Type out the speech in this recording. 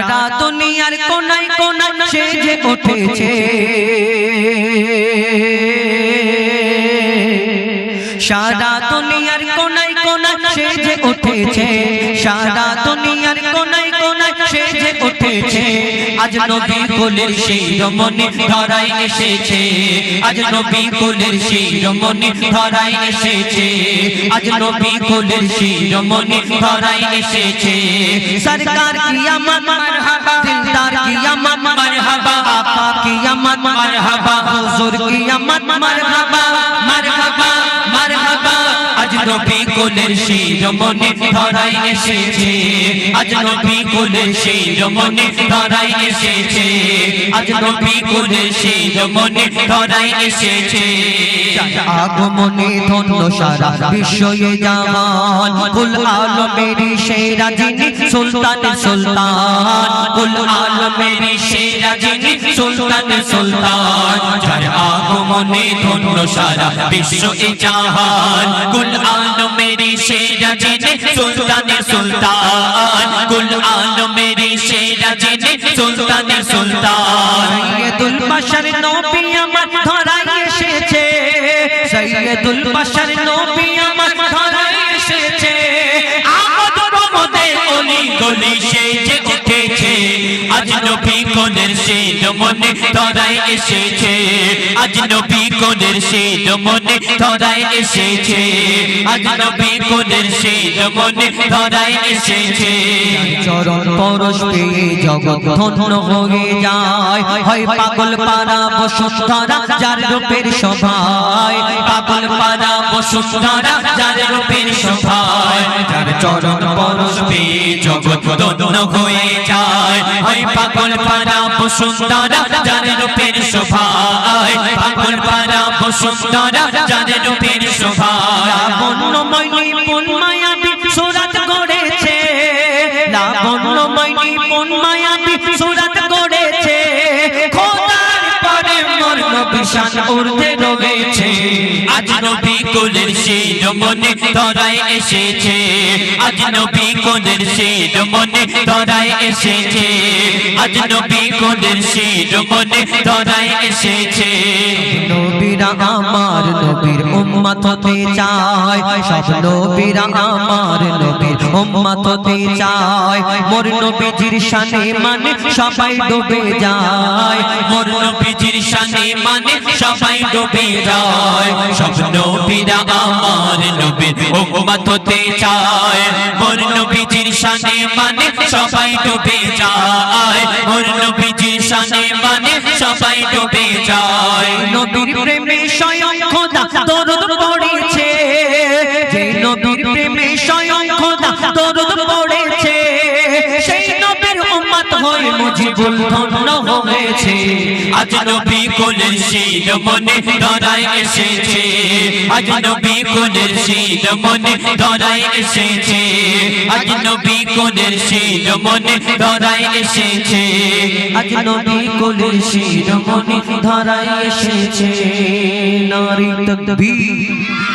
সারা দুনিয়ার কোনায় কোনায় সেজে উঠেছে সারা দুনিয়ার কোনায় কোনায় সেজে উঠেছে সারা দুনিয়ার কোনায় কোনায় সেজে উঠেছে আজ নবী কোলের শিরোমণি ধরায় এসেছে আজ নবী কোলের শিরোমণি ধরায় এসেছে আজ নবী কোলের শিরোমণি ধরায় এসেছে সরকার কিয়ামত মারহাবা দিলদার কিয়ামত মারহাবা আপা কিয়ামত মারহাবা হুজুর কিয়ামত মারহাবা মারহাবা মারহাবা আজ নবী কোলের শিরোমণি ধরায় এসেছে আজ নবী কোলের শিরোমণি ধরায় এসেছে আজ নবী কোলের শিরোমণি ধরায় এসেছে আগমনে ধন্য সারা বিশ্বয়ে জাহান কুল আলমেরই সেরা যিনি সুলতান সুলতান কুল আলমেরই সেরা যিনি সুলতান সুলতান যার আগমনে ধন্য সারা বিশ্বয়ে জাহান কুল আলমেরই সেরা যিনি সুলতান সুলতান কুল আলমেরই সেরা যিনি সুলতান সুলতান সৈয়দুল বাশার নবী আমার ধরায় এসেছে সৈয়দুল বাশার নবী আমার ধরায় এসেছে আমদ প্রমোদে অলি গলি সেজে উঠেছে আজ নবী কোলের শিরোমণি ধরায় এসেছে আজ নবী কোলের শিরোমণি ধরায় এসেছে আজ নবী কোলের শিরোমণি ধরায় এসেছে চরণ পরশ পেয়ে জগৎ ধন্য হয়ে যায় হয় পাগল পারা বসুন্ধরা যার রূপের শোভায় পাগল পারা বসুন্ধরা যার রূপের শোভায় যার চরণ পরশ পেয়ে জগৎ ধন্য হয়ে যায় হয় পাগল পারা বসুন্ধরা যার রূপের শোভায় পাগল পারা বসুন্ধরা যার রূপের শোভায় লাবণ্যময় নিপুণ মায়াবী সুরাত গড়েছে লাবণ্যময় নিপুণ মায়াবী সুরাত গড়েছে খোদার পরে মোর নবী শান ঊর্ধ্বে রয়েছে আজ নবী কোলের শিরোমণি ধরায় এসেছে আজ নবী কোলের শিরোমণি ধরায় এসেছে আজ নবী কোলের শিরোমণি ধরায় এসেছে নবীরা আমার নবীর উম্মত হতে চায় সব নবীরা আমার নবীর উম্মত হতে চায় মোর নবীজির শানে মানে সবাই ডুবে যায় মোর নবীজির শানে মানে সবাই ডুবে যায় সব নবীরা আমার নবীর উম্মত হতে চায় মোর নবীজির শানে মানে সবাই ডুবে যায় মোর নবীজির শানে মানে সবাই ডুবে যায় নবীর প্রেমে স্বয়ং খোদা দরুদ পড়েছে যে নবীর প্রেমে স্বয়ং খোদা দরুদ পড়েছে সেই নবীর উম্মত হয়ে মুজিবুল ধন্য হয়েছে আজ নবী কোলের শিরোমণি ধরায় এসেছে আজ নবী কোলের শিরোমণি ধরায় এসেছে আজ নবী কোলের শিরোমণি ধরায় এসেছে আজ নবী কোলের শিরোমণি ধরায় এসেছে নারী তাকবীর